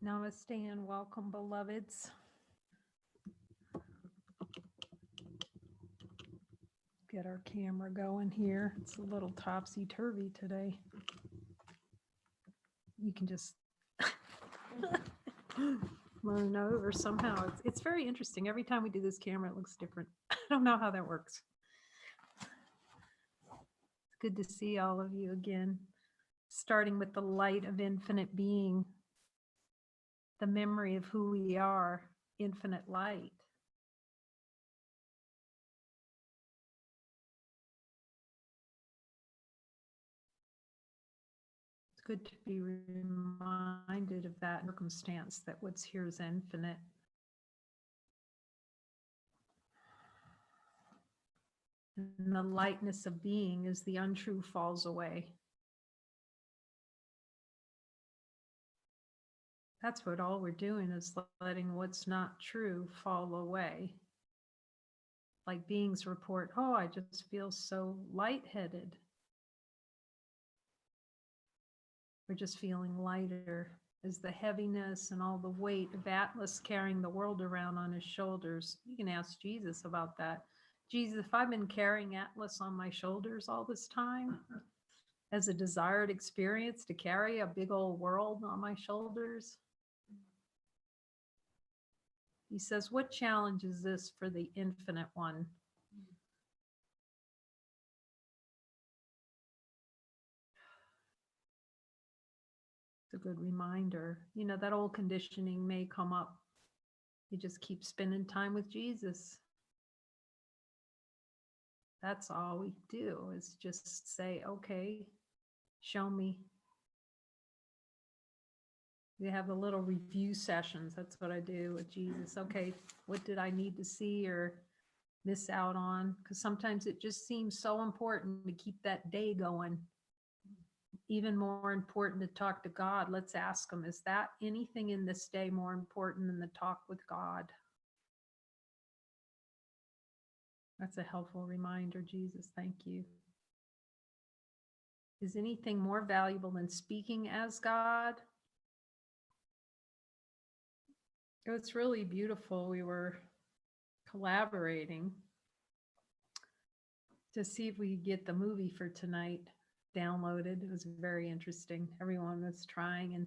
Namaste and welcome, beloveds. Get our camera going here. It's a little topsy-turvy today. You can just moan over somehow. It's very interesting. Every time we do this camera, it looks different. I don't know how that works. It's good to see all of you again, starting with the light of infinite being, the memory of who we are, infinite light. It's good to be reminded of that circumstance, that what's here is infinite. And the lightness of being as the untrue falls away. That's what all we're doing, is letting what's not true fall away. Like beings report, oh, I just feel so lightheaded. We're just feeling lighter, as the heaviness and all the weight of Atlas carrying the world around on his shoulders. You can ask Jesus about that. Jesus, if I've been carrying Atlas on my shoulders all this time, as a desired experience to carry a big old world on my shoulders, he says, what challenge is this for the infinite one? It's a good reminder. You know, that old conditioning may come up. You just keep spending time with Jesus. That's all we do, is just say, okay, show me. We have the little review sessions. That's what I do with Jesus. Okay, what did I need to see or miss out on? Because sometimes it just seems so important to keep that day going. Even more important to talk to God. Let's ask him, is that anything in this day more important than the talk with God? That's a helpful reminder, Jesus. Thank you. Is anything more valuable than speaking as God? It was really beautiful. We were collaborating to see if we could get the movie for tonight downloaded. It was very interesting. Everyone was trying, and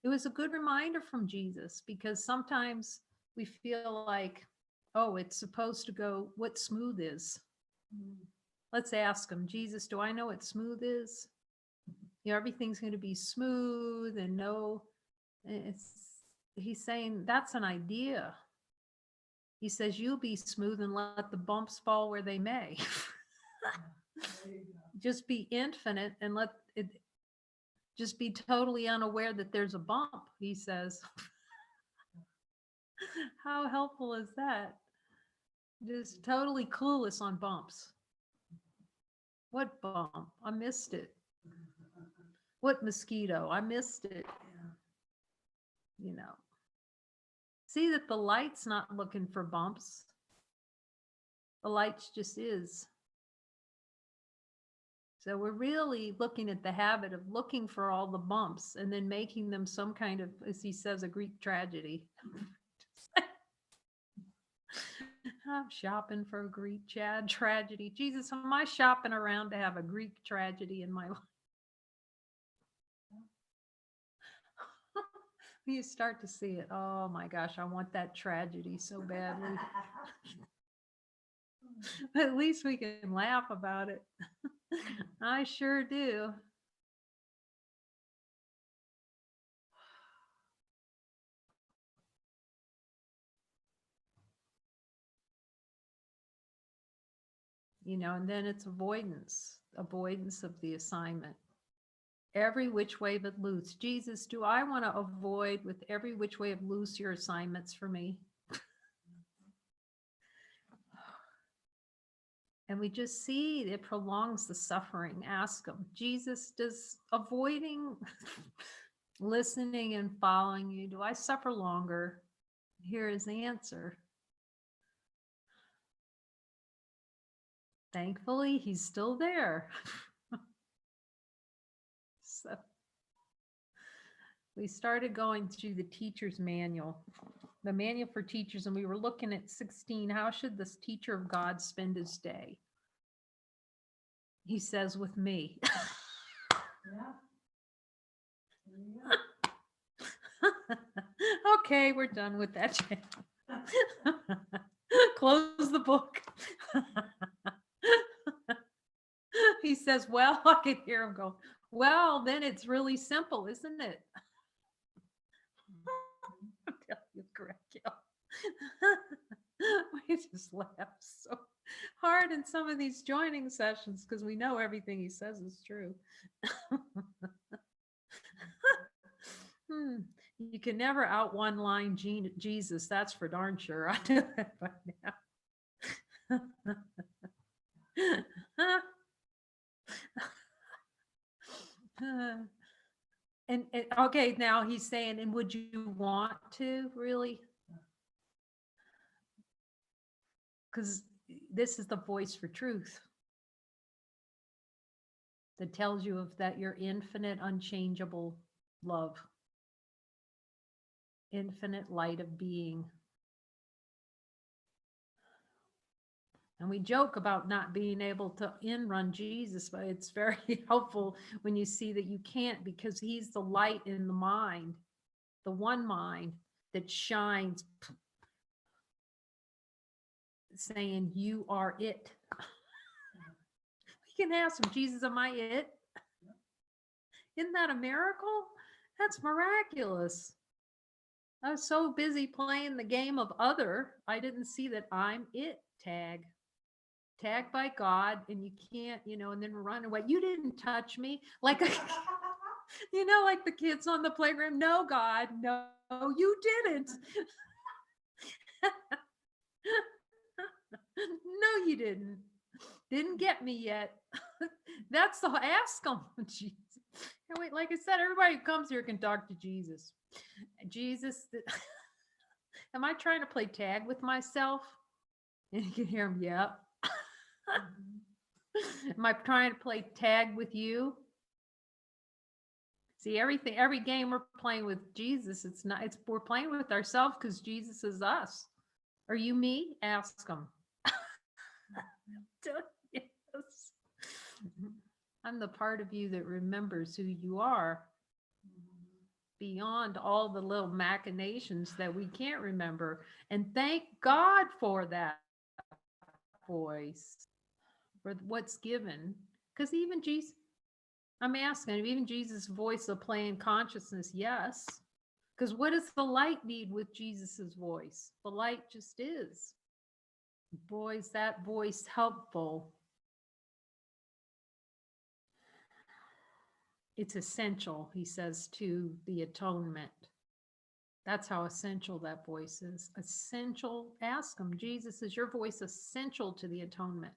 it was a good reminder from Jesus, because sometimes we feel like, oh, it's supposed to go what smooth is. Let's ask him, Jesus, do I know what smooth is? You know, everything's going to be smooth and no, he's saying that's an idea. He says, you'll be smooth and let the bumps fall where they may. Just be infinite and let it just be totally unaware that there's a bump, he says. How helpful is that? Just totally clueless on bumps. What bump? I missed it. What mosquito? I missed it. You know. See that the light's not looking for bumps. The light just is. So we're really looking at the habit of looking for all the bumps and then making them some kind of, as he says, a Greek tragedy. I'm shopping for a Greek tragedy. Jesus, am I shopping around to have a Greek tragedy in my life? You start to see it. Oh my gosh, I want that tragedy so badly. At least we can laugh about it. I sure do. You know, and then it's avoidance of the assignment. Every which way but loose. Jesus, do I want to avoid with every which way of loose your assignments for me? And we just see it prolongs the suffering. Ask him, Jesus, does avoiding listening and following you, do I suffer longer? Here is the answer. Thankfully, he's still there. So we started going through the teacher's manual, the manual for teachers, and we were looking at 16. How should this teacher of God spend his day? He says, with me. Okay, we're done with that. Close the book. He says, well, I can hear him go, well, then it's really simple, isn't it? I'm telling you, Greg, we just laugh so hard in some of these joining sessions because we know everything he says is true. You can never out one line Jesus, that's for darn sure. I know that by now. And okay, now he's saying, and would you want to really? Because this is the voice for truth that tells you of that your infinite, unchangeable love, infinite light of being. And we joke about not being able to in-run Jesus, but it's very helpful when you see that you can't, because he's the light in the mind, the one mind that shines, saying, you are it. We can ask him, Jesus, am I it? Isn't that a miracle? That's miraculous. I was so busy playing the game of other, I didn't see that I'm it tag. Tagged by God, and you can't, and then run away. You didn't touch me. Like, like the kids on the playground. No, God, no, you didn't. No, you didn't. Didn't get me yet. That's the ask him. Jesus. And wait, like I said, everybody who comes here can talk to Jesus. Jesus, am I trying to play tag with myself? And you can hear him, yeah. Am I trying to play tag with you? See, every game we're playing with Jesus, we're playing with ourselves because Jesus is us. Are you me? Ask him. Yes. I'm the part of you that remembers who you are beyond all the little machinations that we can't remember. And thank God for that voice, for what's given. Because even Jesus, I'm asking, even Jesus' voice of playing consciousness, yes. Because what does the light need with Jesus's voice? The light just is. Boy, is that voice helpful. It's essential, he says, to the atonement. That's how essential that voice is. Essential. Ask him, Jesus, is your voice essential to the atonement?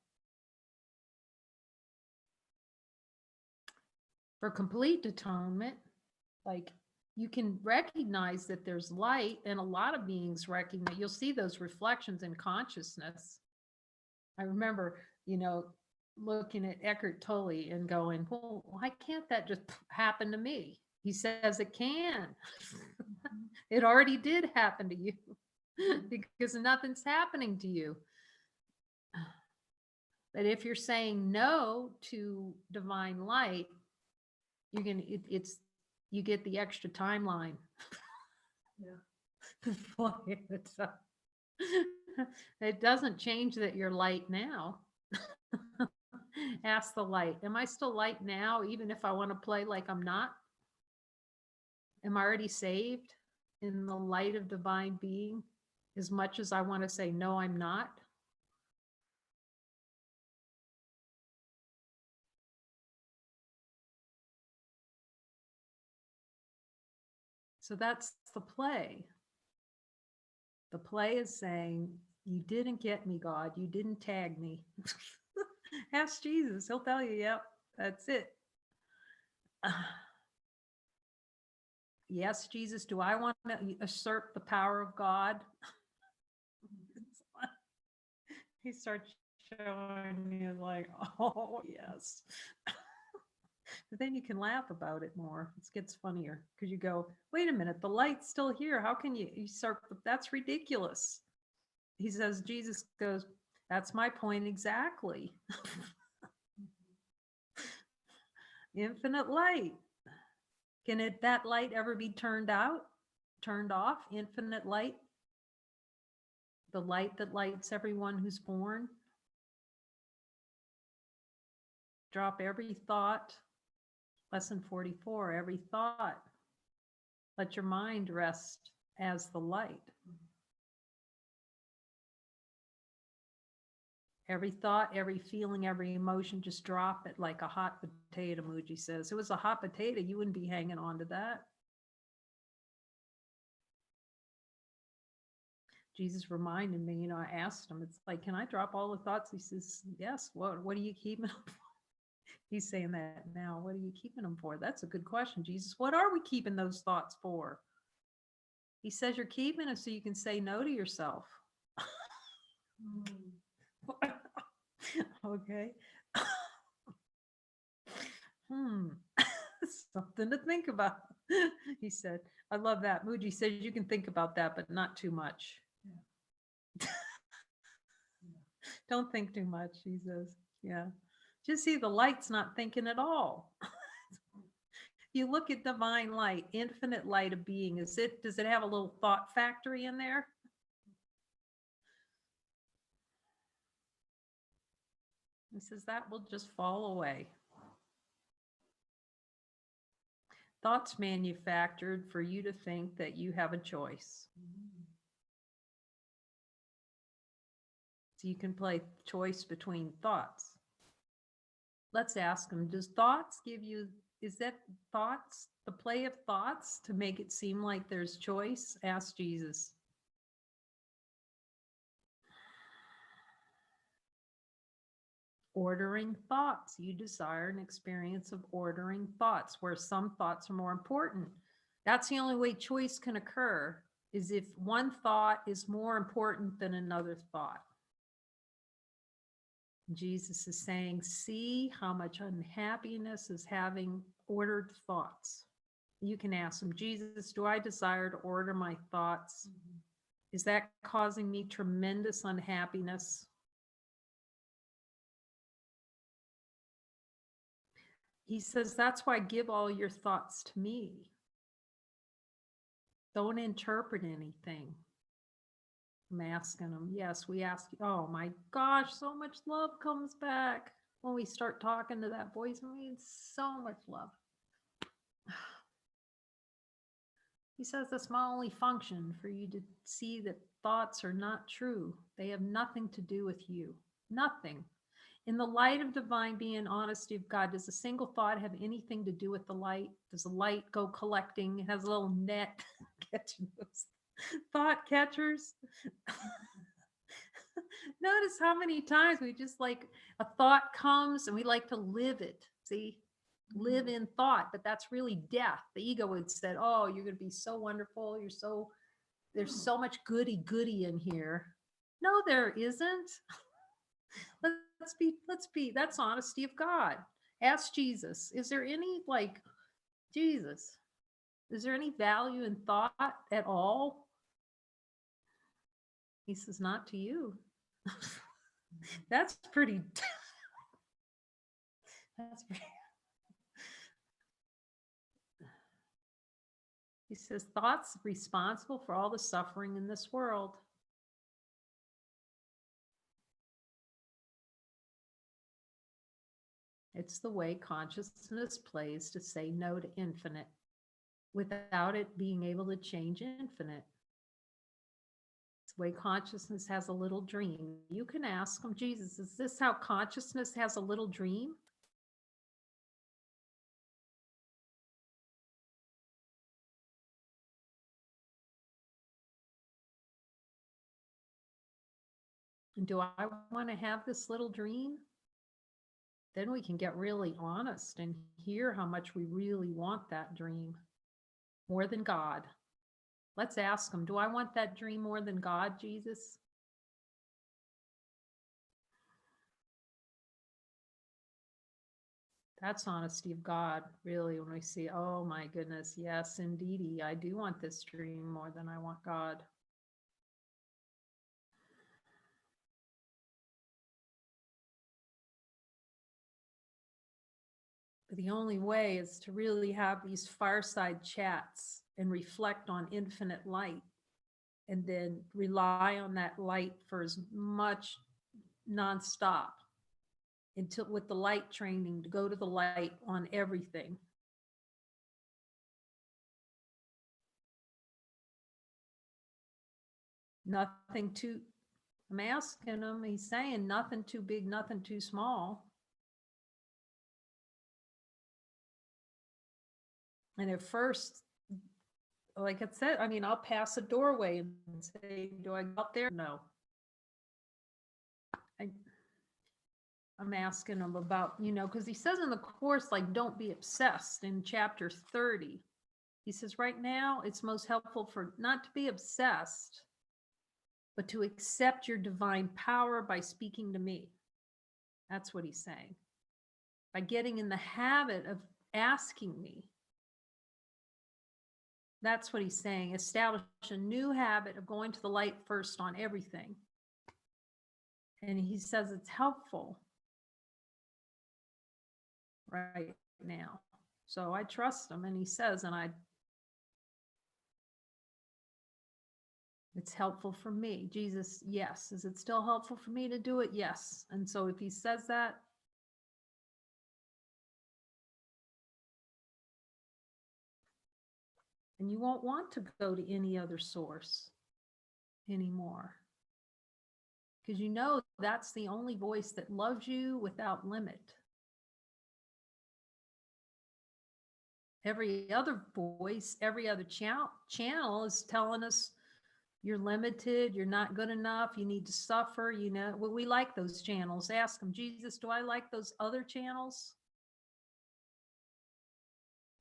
For complete atonement, like, you can recognize that there's light, and a lot of beings recognize, you'll see those reflections in consciousness. I remember, looking at Eckhart Tolle and going, well, why can't that just happen to me? He says it can. It already did happen to you because nothing's happening to you. But if you're saying no to divine light, you get the extra timeline. Yeah. It doesn't change that you're light now. Ask the light, am I still light now, even if I want to play like I'm not? Am I already saved in the light of divine being, as much as I want to say, no, I'm not? So that's the play. The play is saying, you didn't get me, God. You didn't tag me. Ask Jesus. He'll tell you, yep, that's it. Yes, Jesus, do I want to assert the power of God? He starts showing you like, oh, yes. But then you can laugh about it more. It gets funnier because you go, wait a minute, the light's still here. How can you start? That's ridiculous. He says, Jesus goes, that's my point exactly. Infinite light. Can that light ever be turned off? Infinite light? The light that lights everyone who's born. Drop every thought. Lesson 44, every thought. Let your mind rest as the light. Every thought, every feeling, every emotion, just drop it like a hot potato, Muji says. If it was a hot potato, you wouldn't be hanging on to that. Jesus reminded me, I asked him, it's like, can I drop all the thoughts? He says, yes. What are you keeping them for? He's saying that now. What are you keeping them for? That's a good question, Jesus. What are we keeping those thoughts for? He says you're keeping them so you can say no to yourself. Okay. Something to think about. He said, I love that. Muji says you can think about that, but not too much. Yeah. Don't think too much, he says. Yeah. Just see the light's not thinking at all. You look at divine light, infinite light of being. Does it have a little thought factory in there? He says that will just fall away. Thoughts manufactured for you to think that you have a choice. So you can play choice between thoughts. Let's ask them, does thoughts give you, is that thoughts, the play of thoughts to make it seem like there's choice? Ask Jesus. Ordering thoughts. You desire an experience of ordering thoughts where some thoughts are more important. That's the only way choice can occur, is if one thought is more important than another thought. Jesus is saying, see how much unhappiness is having ordered thoughts. You can ask him, Jesus, do I desire to order my thoughts? Is that causing me tremendous unhappiness? He says, that's why give all your thoughts to me. Don't interpret anything. I'm asking them. Yes, we ask. Oh my gosh, so much love comes back when we start talking to that voice. I mean, so much love. He says that's my only function, for you to see that thoughts are not true. They have nothing to do with you. Nothing. In the light of divine being and honesty of God, does a single thought have anything to do with the light? Does the light go collecting? It has a little net catching those thought catchers. Notice how many times we just like a thought comes and we like to live it. See, live in thought, but that's really death. The ego would say, oh, you're going to be so wonderful. There's so much goody in here. No, there isn't. Let's be, that's honesty of God. Ask Jesus, is there any, like, Jesus, is there any value in thought at all? He says, not to you. That's pretty. That's pretty. He says, thoughts responsible for all the suffering in this world. It's the way consciousness plays to say no to infinite without it being able to change infinite. It's the way consciousness has a little dream. You can ask him, Jesus, is this how consciousness has a little dream? And do I want to have this little dream? Then we can get really honest and hear how much we really want that dream more than God. Let's ask him, do I want that dream more than God, Jesus? That's honesty of God, really, when we see, oh my goodness, yes, indeedy, I do want this dream more than I want God. But the only way is to really have these fireside chats and reflect on infinite light, and then rely on that light for as much nonstop until, with the light training, to go to the light on everything. Nothing too, I'm asking him, he's saying nothing too big, nothing too small. And at first, like I said, I mean, I'll pass a doorway and say, do I go out there? No. I'm asking him about, you know, because he says in the course, like, don't be obsessed in chapter 30. He says, right now, it's most helpful for not to be obsessed, but to accept your divine power by speaking to me. That's what he's saying. By getting in the habit of asking me. That's what he's saying. Establish a new habit of going to the light first on everything. And he says it's helpful right now. So I trust him, and he says, it's helpful for me. Jesus, yes. Is it still helpful for me to do it? Yes. And so if he says that, and you won't want to go to any other source anymore, because you know that's the only voice that loves you without limit. Every other voice, every other channel is telling us you're limited, you're not good enough, you need to suffer, you know. Well, we like those channels. Ask them, Jesus, do I like those other channels?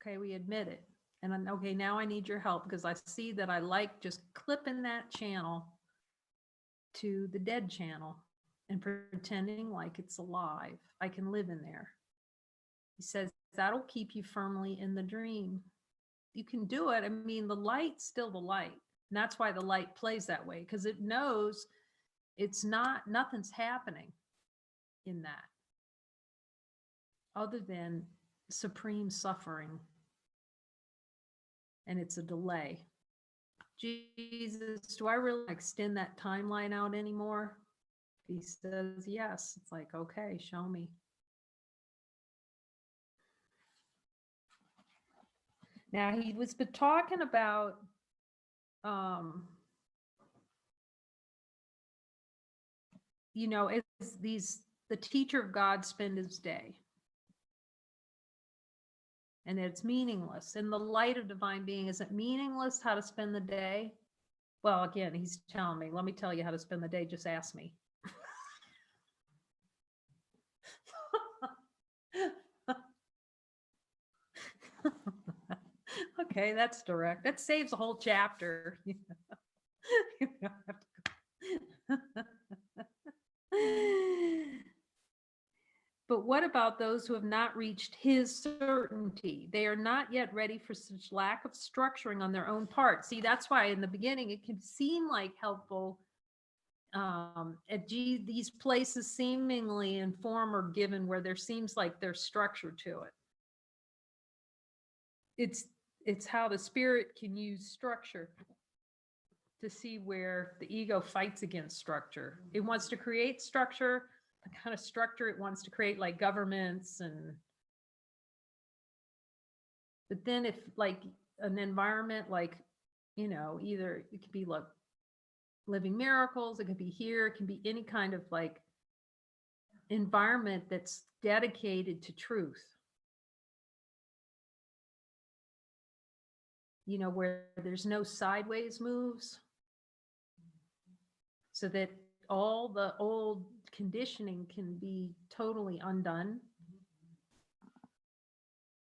Okay, we admit it. And I'm, okay, now I need your help, because I see that I like just clipping that channel to the dead channel and pretending like it's alive. I can live in there. He says that'll keep you firmly in the dream. You can do it. I mean, the light's still the light. And that's why the light plays that way, because it knows it's not, nothing's happening in that other than supreme suffering. And it's a delay. Jesus, do I really extend that timeline out anymore? He says, yes. It's like, okay, show me. Now he was talking about you know, it's these, the teacher of God spend his day. And it's meaningless. In the light of divine being, is it meaningless how to spend the day? Well, again, he's telling me, let me tell you how to spend the day, just ask me. Okay, that's direct. That saves a whole chapter. But what about those who have not reached his certainty? They are not yet ready for such lack of structuring on their own part. See, that's why in the beginning it can seem like helpful. These places seemingly inform or given where there seems like there's structure to it. It's how the spirit can use structure to see where the ego fights against structure. It wants to create structure, the kind of structure it wants to create, like governments, and but then if like an environment, like, you know, either it could be like living miracles, it could be here, it can be any kind of like environment that's dedicated to truth, you know, where there's no sideways moves, so that all the old conditioning can be totally undone.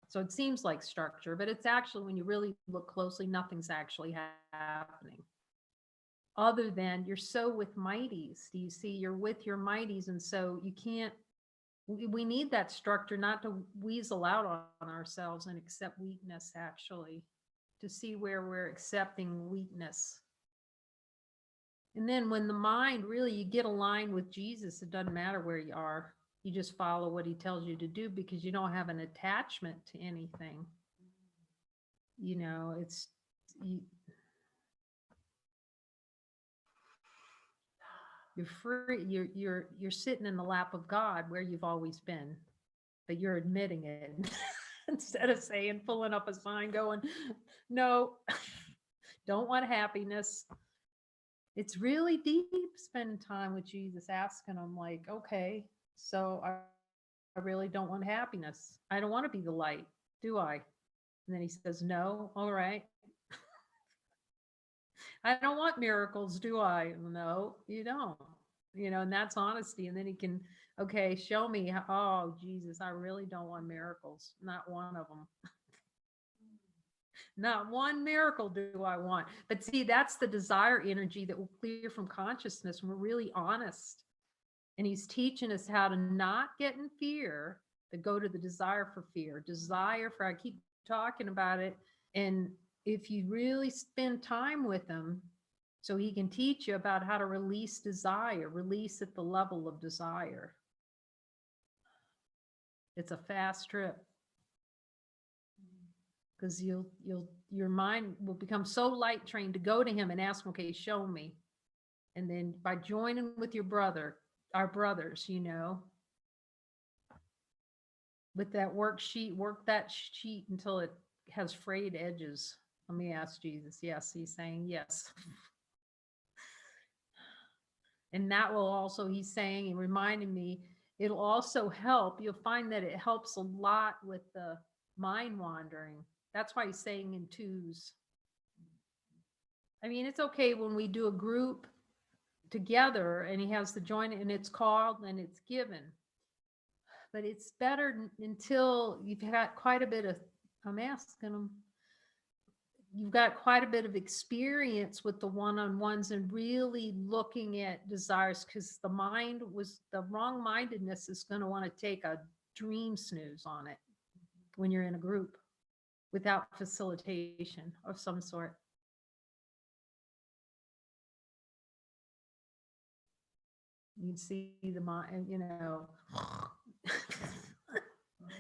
So it seems like structure, but it's actually, when you really look closely, nothing's actually happening. Other than you're so with mighties. Do you see? You're with your mighties, and so you can't We need that structure not to weasel out on ourselves and accept weakness, actually, to see where we're accepting weakness. And then when the mind really, you get aligned with Jesus, it doesn't matter where you are. You just follow what he tells you to do because you don't have an attachment to anything. You know, it's you're free. You're sitting in the lap of God where you've always been, but you're admitting it instead of saying, pulling up a sign, going, "No, don't want happiness." It's really deep spending time with Jesus, asking him, like, okay, so I really don't want happiness. I don't want to be the light, do I? And then he says, no, all right. I don't want miracles, do I? No, you don't. You know, and that's honesty. And then he can, okay, show me, oh, Jesus, I really don't want miracles. Not one of them. Not one miracle do I want. But see, that's the desire energy that will clear from consciousness when we're really honest. And he's teaching us how to not get in fear, but go to the desire for fear. Desire for, I keep talking about it. And if you really spend time with him, so he can teach you about how to release desire, release at the level of desire. It's a fast trip. Because your mind will become so light trained to go to him and ask him, okay, show me. And then by joining with your brother, our brothers, you know, with that worksheet, work that sheet until it has frayed edges. Let me ask Jesus. Yes, he's saying yes. And that will also, he's saying and reminding me, it'll also help. You'll find that it helps a lot with the mind wandering. That's why he's saying in twos. I mean, it's okay when we do a group together and he has the joint and it's called and it's given. But it's better until you've got quite a bit of, I'm asking them, you've got quite a bit of experience with the one-on-ones and really looking at desires, because the mind was, the wrong mindedness is going to want to take a dream snooze on it when you're in a group without facilitation of some sort. You'd see the mind, you know,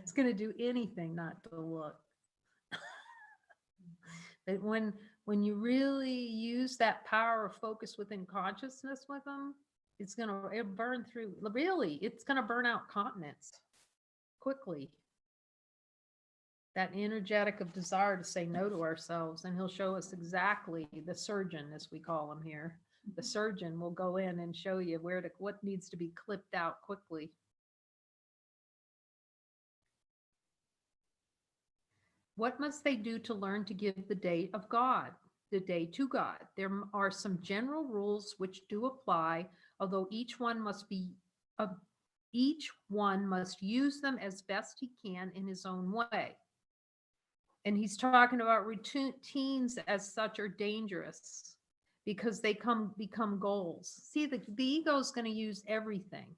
it's going to do anything not to look. But when you really use that power of focus within consciousness with them, it'll burn through, really, it's going to burn out continents quickly. That energetic of desire to say no to ourselves. And he'll show us exactly, the surgeon, as we call him here. The surgeon will go in and show you what needs to be clipped out quickly. What must they do to learn to give the day of God, the day to God? There are some general rules which do apply, although each one must use them as best he can in his own way. And he's talking about routines as such are dangerous because they become goals. See, the ego is going to use everything.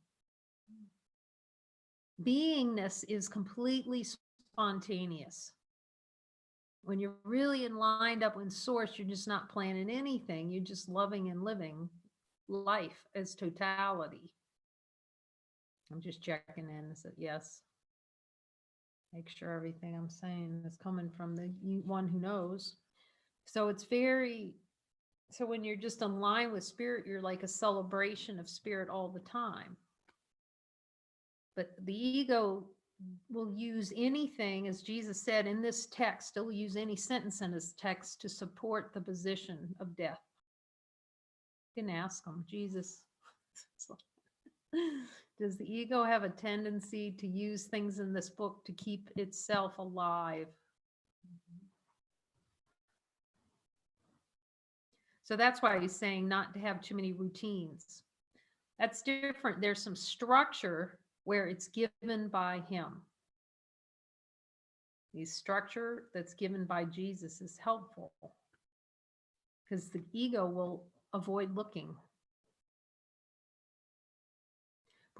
Beingness is completely spontaneous. When you're really lined up with source, you're just not planning anything. You're just loving and living life as totality. I'm just checking in. Is it yes? Make sure everything I'm saying is coming from the one who knows. So it's so when you're just in line with spirit, you're like a celebration of spirit all the time. But the ego will use anything, as Jesus said in this text, it'll use any sentence in this text to support the position of death. You can ask them, Jesus, does the ego have a tendency to use things in this book to keep itself alive? So that's why he's saying not to have too many routines. That's different. There's some structure where it's given by him. The structure that's given by Jesus is helpful because the ego will avoid looking.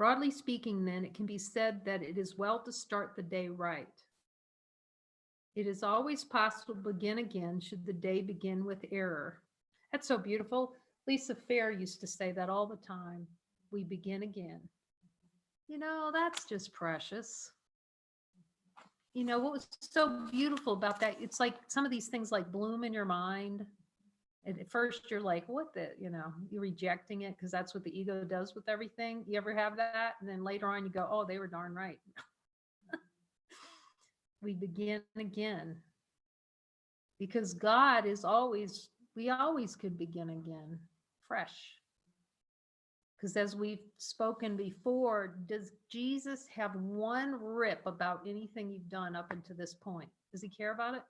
Broadly speaking, then, it can be said that it is well to start the day right. It is always possible to begin again should the day begin with error. That's so beautiful. Lisa Fair used to say that all the time. We begin again. That's just precious. What was so beautiful about that? It's like some of these things like bloom in your mind. And at first you're like, what you're rejecting it because that's what the ego does with everything. You ever have that? And then later on you go, oh, they were darn right. We begin again because God is always, we always could begin again, fresh. Because as we've spoken before, does Jesus have one rip about anything you've done up until this point? Does he care about it?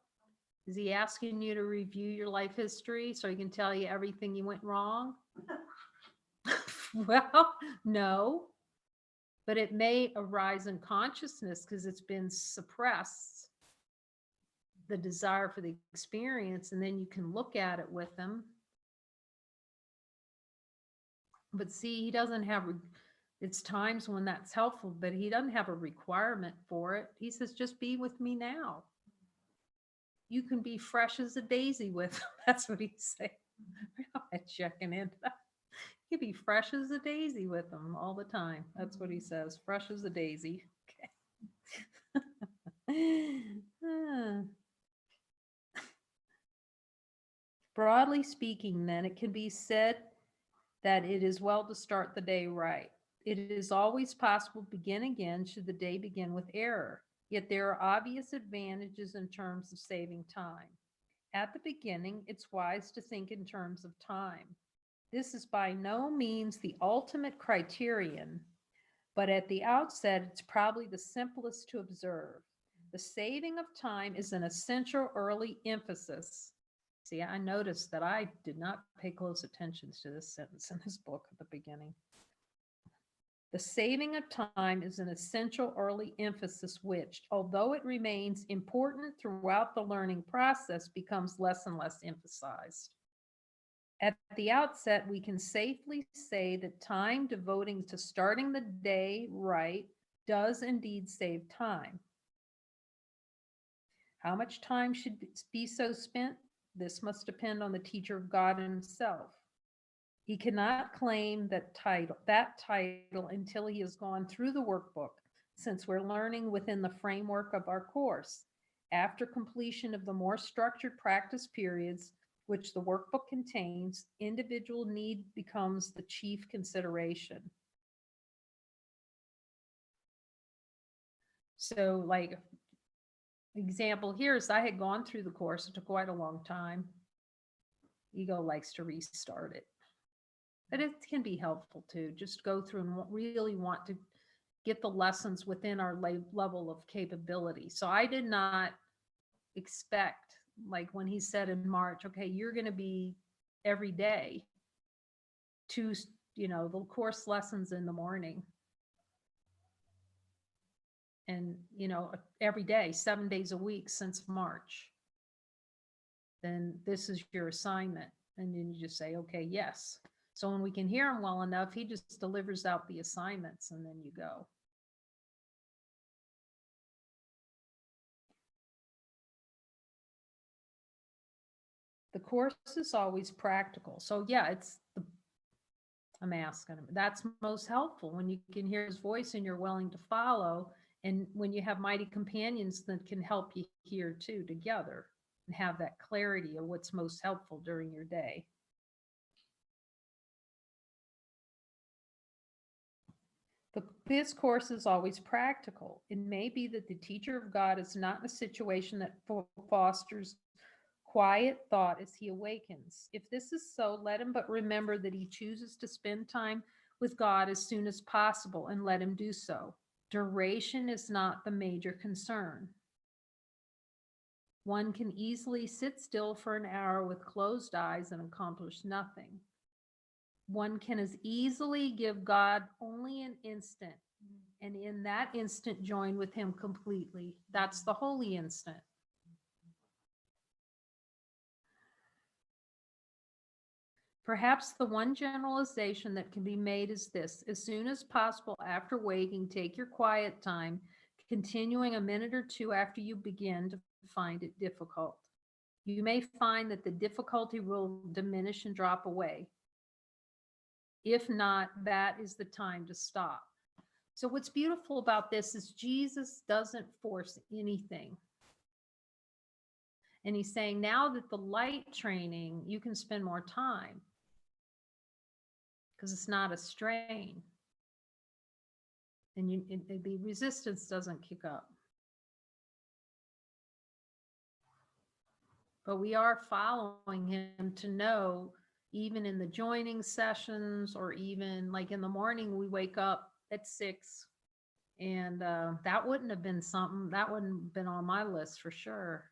Is he asking you to review your life history so he can tell you everything you went wrong? Well, no, but it may arise in consciousness because it's been suppressed, the desire for the experience, and then you can look at it with him. But see, he doesn't have, it's times when that's helpful, but he doesn't have a requirement for it. He says, just be with me now. You can be fresh as a daisy with him. That's what he's saying. I'm not checking into that. You can be fresh as a daisy with him all the time. That's what he says. Fresh as a daisy. Okay. Broadly speaking, then, it can be said that it is well to start the day right. It is always possible to begin again should the day begin with error. Yet there are obvious advantages in terms of saving time. At the beginning, it's wise to think in terms of time. This is by no means the ultimate criterion, but at the outset, it's probably the simplest to observe. The saving of time is an essential early emphasis. See, I noticed that I did not pay close attention to this sentence in this book at the beginning. The saving of time is an essential early emphasis which, although it remains important throughout the learning process, becomes less and less emphasized. At the outset, we can safely say that time devoting to starting the day right does indeed save time. How much time should be so spent? This must depend on the teacher of God himself. He cannot claim that title until he has gone through the workbook, since we're learning within the framework of our course. After completion of the more structured practice periods, which the workbook contains, individual need becomes the chief consideration. So, like, example here is I had gone through the course. It took quite a long time. Ego likes to restart it. But it can be helpful to just go through and really want to get the lessons within our level of capability. So I did not expect, like when he said in March, okay, you're going to be every day to, the course lessons in the morning. And, every day, 7 days a week since March. Then this is your assignment. And then you just say, okay, yes. So when we can hear him well enough, he just delivers out the assignments and then you go. The course is always practical. So yeah, I'm asking him. That's most helpful when you can hear his voice and you're willing to follow. And when you have mighty companions that can help you hear too together and have that clarity of what's most helpful during your day. This course is always practical. It may be that the teacher of God is not in a situation that fosters quiet thought as he awakens. If this is so, let him but remember that he chooses to spend time with God as soon as possible, and let him do so. Duration is not the major concern. One can easily sit still for an hour with closed eyes and accomplish nothing. One can as easily give God only an instant, and in that instant join with him completely. That's the holy instant. Perhaps the one generalization that can be made is this: as soon as possible after waking, take your quiet time, continuing a minute or two after you begin to find it difficult. You may find that the difficulty will diminish and drop away. If not, that is the time to stop. So, what's beautiful about this is Jesus doesn't force anything. And he's saying now that the light training, you can spend more time because it's not a strain. And the resistance doesn't kick up. But we are following him to know, even in the joining sessions, or even like in the morning, we wake up at 6. And that wouldn't have been something, that wouldn't have been on my list for sure.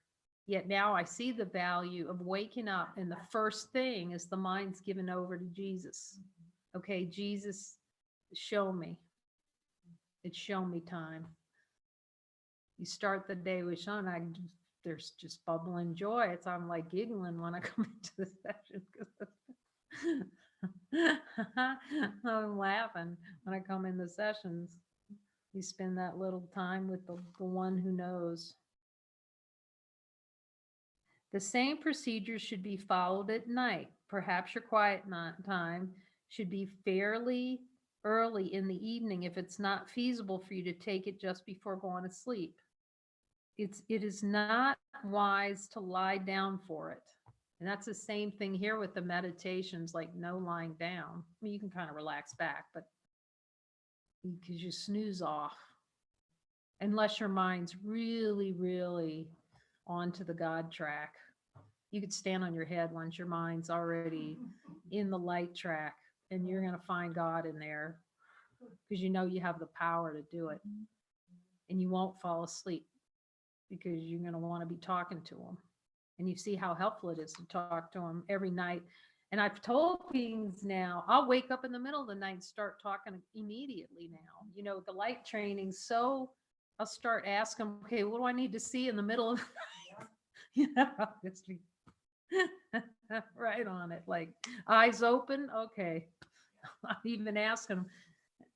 Yet now I see the value of waking up, and the first thing is the mind's given over to Jesus. Okay, Jesus, show me. It's show me time. You start the day with Sean, there's just bubbling joy. I'm like giggling when I come into the session because I'm laughing when I come in the sessions. You spend that little time with the one who knows. The same procedures should be followed at night. Perhaps your quiet time should be fairly early in the evening if it's not feasible for you to take it just before going to sleep. It is not wise to lie down for it. And that's the same thing here with the meditations, like no lying down. I mean, you can kind of relax back, but because you snooze off, unless your mind's really, really onto the God track. You could stand on your head once your mind's already in the light track, and you're going to find God in there because you know you have the power to do it. And you won't fall asleep because you're going to want to be talking to him. And you see how helpful it is to talk to him every night. And I've told beings now, I'll wake up in the middle of the night and start talking immediately now. You know, the light training. So I'll start asking, okay, what do I need to see in the middle of the night? You know, just be right on it. Like eyes open. Okay. I'm even asking him,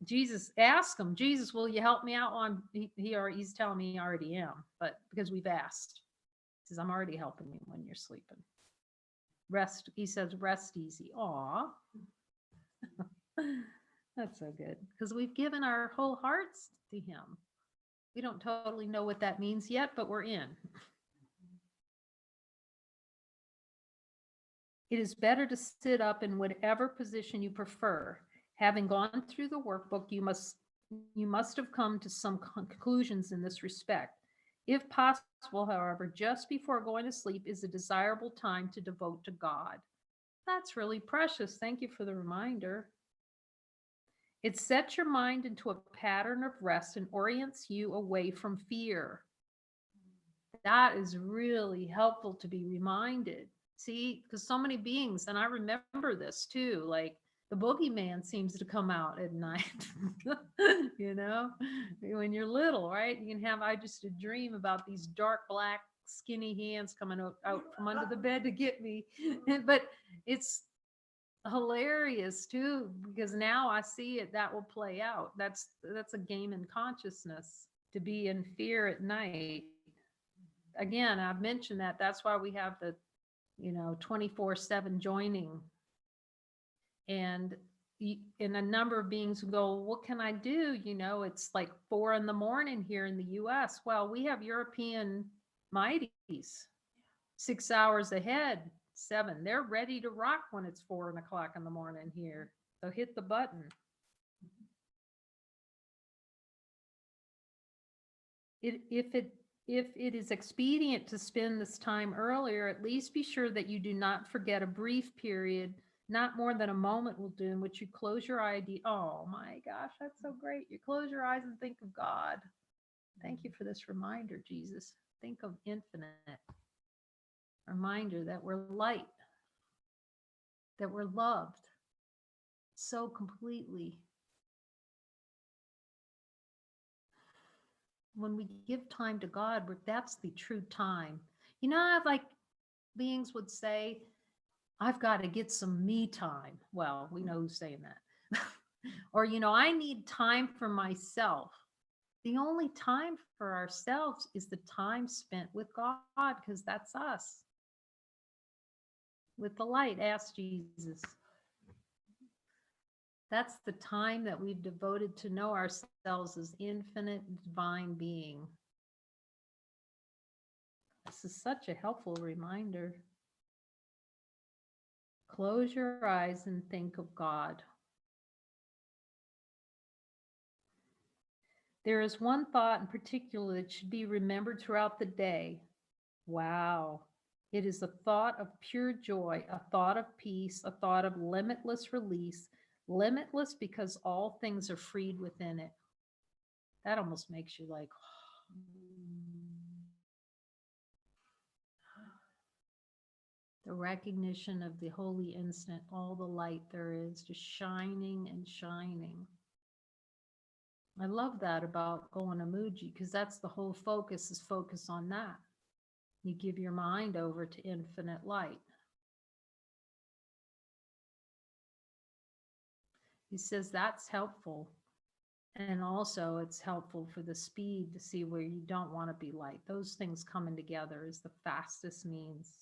Jesus, ask him, Jesus, will you help me out? He's telling me I already am, but because we've asked, he says, I'm already helping you when you're sleeping. Rest, he says, rest easy. Aw. That's so good. Because we've given our whole hearts to him. We don't totally know what that means yet, but we're in. It is better to sit up in whatever position you prefer. Having gone through the workbook, you must have come to some conclusions in this respect. If possible, however, just before going to sleep is a desirable time to devote to God. That's really precious. Thank you for the reminder. It sets your mind into a pattern of rest and orients you away from fear. That is really helpful to be reminded. See, because so many beings, and I remember this too, like the boogeyman seems to come out at night. You know, when you're little, right? You can have, I just a dream about these dark black skinny hands coming out from under the bed to get me. But it's hilarious too, because now I see it, that will play out. That's a game in consciousness, to be in fear at night. Again, I've mentioned that. That's why we have the 24/7 joining. And in a number of beings go, what can I do? It's like 4 a.m. here in the US. Well, we have European mighties 6 hours ahead, 7. They're ready to rock when it's 4 o'clock in the morning here. So hit the button. If it is expedient to spend this time earlier, at least be sure that you do not forget a brief period, not more than a moment will do, in which you close your eye. Oh my gosh, that's so great. You close your eyes and think of God. Thank you for this reminder, Jesus. Think of infinite. Reminder that we're light, that we're loved so completely. When we give time to God, that's the true time. Like beings would say, I've got to get some me time. Well, we know who's saying that. Or, I need time for myself. The only time for ourselves is the time spent with God, because that's us. With the light, ask Jesus. That's the time that we've devoted to know ourselves as infinite divine being. This is such a helpful reminder. Close your eyes and think of God. There is one thought in particular that should be remembered throughout the day. Wow. It is a thought of pure joy, a thought of peace, a thought of limitless release, limitless because all things are freed within it. That almost makes you like, the recognition of the holy instant, all the light there is, just shining and shining. I love that about going emoji, because that's the whole focus, is focus on that. You give your mind over to infinite light. He says that's helpful. And also it's helpful for the speed to see where you don't want to be light. Those things coming together is the fastest means.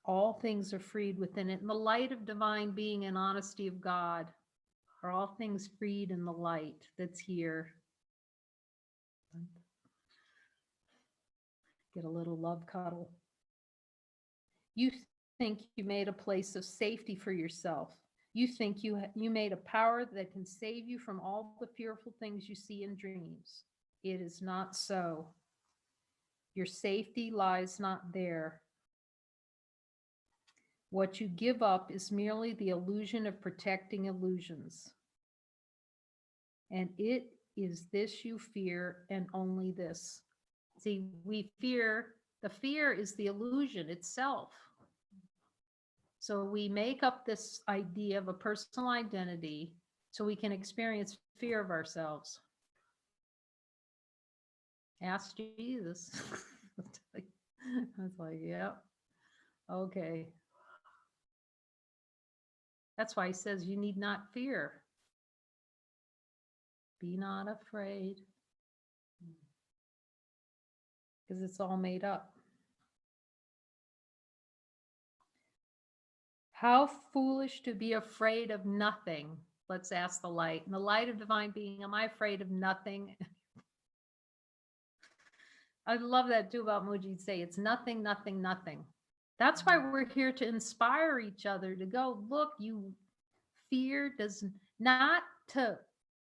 All things are freed within it. In the light of divine being and honesty of God are all things freed in the light that's here. Get a little love cuddle. You think you made a place of safety for yourself. You think you made a power that can save you from all the fearful things you see in dreams. It is not so. Your safety lies not there. What you give up is merely the illusion of protecting illusions. And it is this you fear, and only this. See, we fear, the fear is the illusion itself. So we make up this idea of a personal identity so we can experience fear of ourselves. Ask Jesus. I was like, yeah, okay. That's why he says you need not fear. Be not afraid. Because it's all made up. How foolish to be afraid of nothing. Let's ask the light. In the light of divine being, am I afraid of nothing? I love that too about Muji say it's nothing, nothing, nothing. That's why we're here, to inspire each other to go, look, you fear does not to,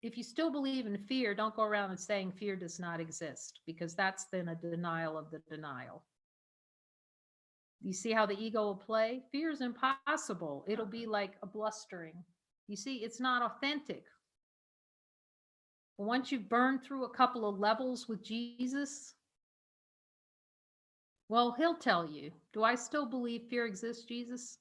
if you still believe in fear, don't go around and saying fear does not exist, because that's then a denial of the denial. You see how the ego will play? Fear is impossible. It'll be like a blustering. You see, it's not authentic. But once you've burned through a couple of levels with Jesus, well, he'll tell you, do I still believe fear exists, Jesus?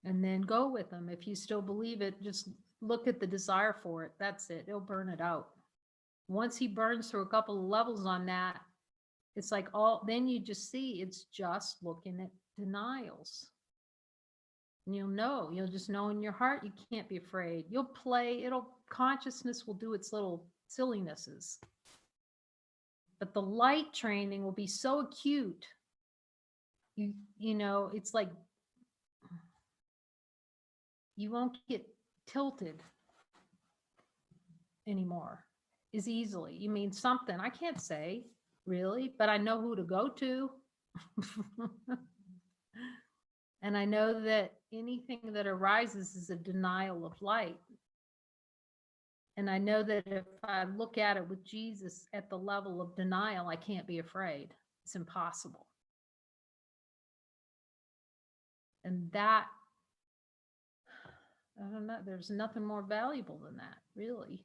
And then go with him. If you still believe it, just look at the desire for it. That's it. He'll burn it out. Once he burns through a couple of levels on that, it's like then you just see it's just looking at denials. And you'll just know in your heart, you can't be afraid. You'll play, consciousness will do its little sillinesses. But the light training will be so acute. It's like you won't get tilted anymore as easily. You mean something, I can't say really, but I know who to go to. And I know that anything that arises is a denial of light. And I know that if I look at it with Jesus at the level of denial, I can't be afraid. It's impossible. And that, I don't know, there's nothing more valuable than that, really.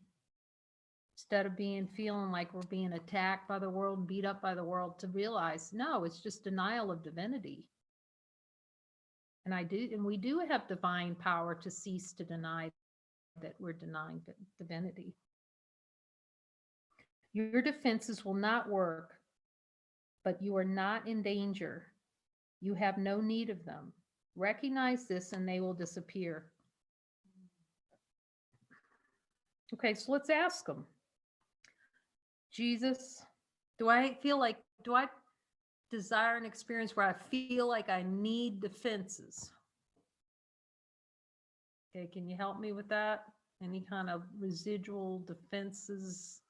Instead of feeling like we're being attacked by the world and beat up by the world, to realize, no, it's just denial of divinity. And we do have divine power to cease to deny that we're denying divinity. Your defenses will not work, but you are not in danger. You have no need of them. Recognize this and they will disappear. Okay, so let's ask them. Jesus, do I desire an experience where I feel like I need defenses? Okay, can you help me with that? Any kind of residual defenses?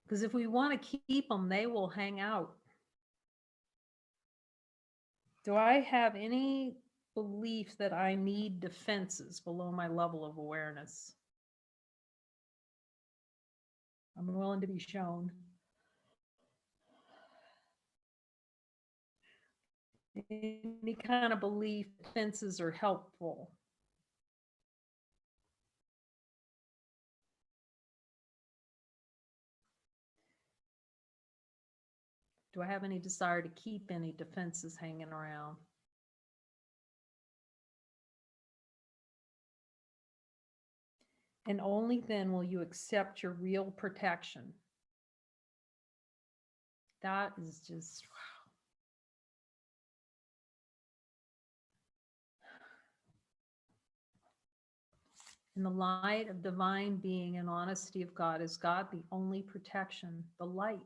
Because if we want to keep them, they will hang out. Do I have any belief that I need defenses below my level of awareness? I'm willing to be shown. Any kind of belief defenses are helpful. Do I have any desire to keep any defenses hanging around? And only then will you accept your real protection. That is just, wow. In the light of divine being and honesty of God, is God the only protection, the light?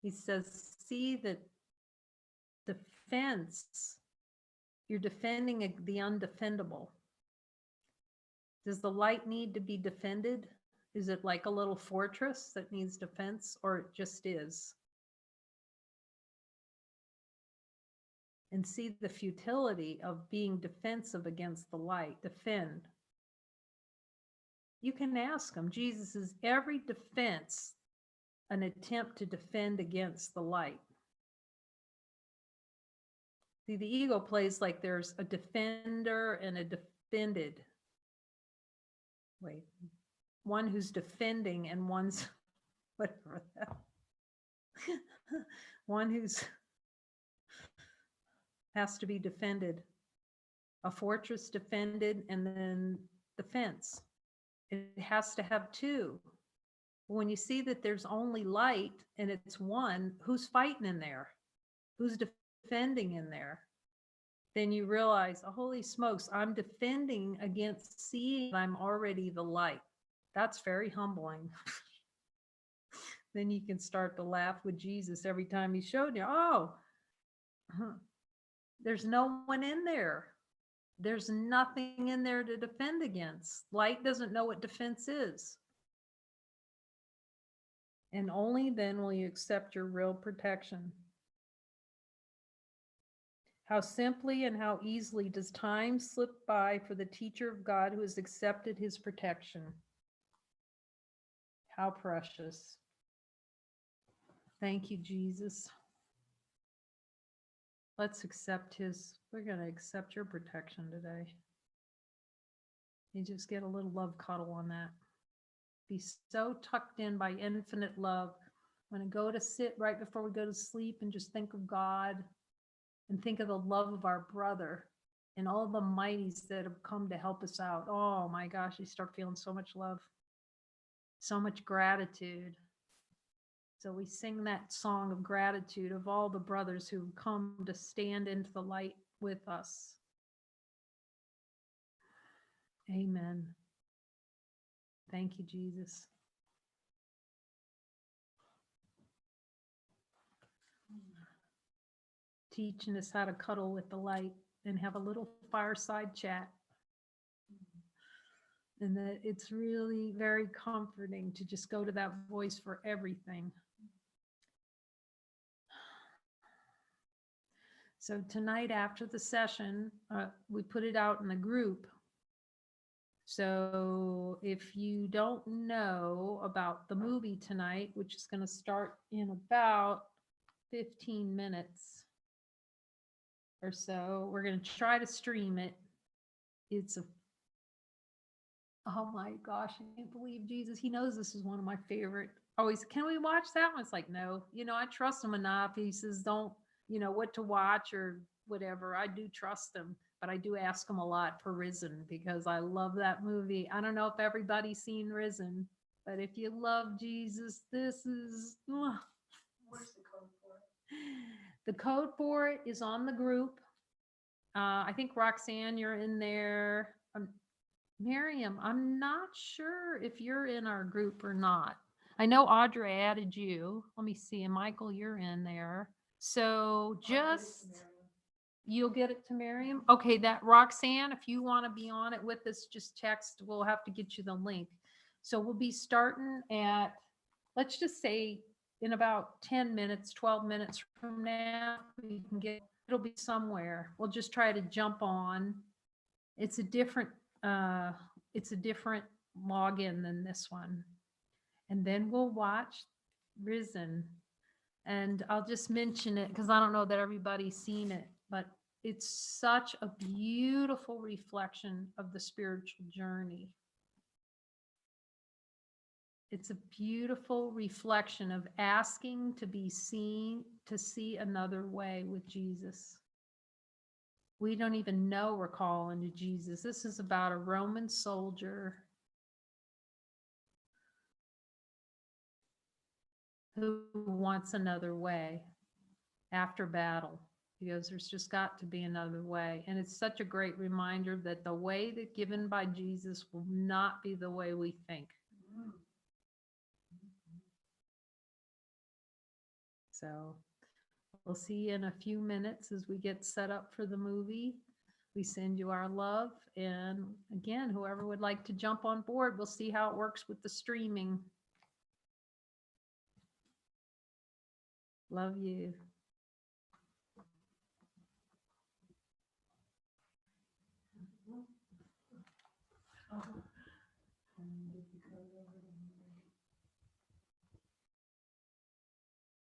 He says, see that defense, you're defending the undefendable. Does the light need to be defended? Is it like a little fortress that needs defense, or it just is? And see the futility of being defensive against the light. Defend. You can ask him, Jesus, is every defense an attempt to defend against the light? See, the ego plays like there's a defender and a defended. Wait, one who's defending and one's whatever that. One who's has to be defended. A fortress defended and then defense. It has to have two. When you see that there's only light and it's one, who's fighting in there? Who's defending in there? Then you realize, oh, holy smokes, I'm defending against seeing I'm already the light. That's very humbling. Then you can start to laugh with Jesus every time he showed you, oh, there's no one in there. There's nothing in there to defend against. Light doesn't know what defense is. And only then will you accept your real protection. How simply and how easily does time slip by for the teacher of God who has accepted his protection. How precious. Thank you, Jesus. Let's accept we're going to accept your protection today. You just get a little love cuddle on that. Be so tucked in by infinite love. I'm going to go to sit right before we go to sleep and just think of God and think of the love of our brother and all the mighties that have come to help us out. Oh my gosh, you start feeling so much love, so much gratitude. So we sing that song of gratitude of all the brothers who come to stand into the light with us. Amen. Thank you, Jesus. Teaching us how to cuddle with the light and have a little fireside chat. And that it's really very comforting to just go to that voice for everything. So tonight after the session, we put it out in the group. So if you don't know about the movie tonight, which is going to start in about 15 minutes or so, we're going to try to stream it. Oh my gosh, I can't believe Jesus. He knows this is one of my favorite always, can we watch that one? It's like, no, I trust him enough. He says, don't, what to watch or whatever. I do trust him, but I do ask him a lot for Risen because I love that movie. I don't know if everybody's seen Risen, but if you love Jesus, this is. Where's the code for it? The code for it is on the group. I think Roxanne, you're in there. Miriam, I'm not sure if you're in our group or not. I know Audra added you. Let me see. And Michael, you're in there. So just you'll get it to Miriam. Okay, that Roxanne, if you want to be on it with us, just text. We'll have to get you the link. So we'll be starting at, let's just say in about 10 minutes, 12 minutes from now, we can get, it'll be somewhere. We'll just try to jump on. It's a different uh it's a different login than this one. And then we'll watch Risen. And I'll just mention it because I don't know that everybody's seen it, but it's such a beautiful reflection of the spiritual journey. It's a beautiful reflection of asking to be seen, to see another way with Jesus. We don't even know we're calling to Jesus. This is about a Roman soldier who wants another way after battle, because there's just got to be another way. And it's such a great reminder that the way that given by Jesus will not be the way we think. So we'll see you in a few minutes as we get set up for the movie. We send you our love. And again, whoever would like to jump on board, we'll see how it works with the streaming. Love you.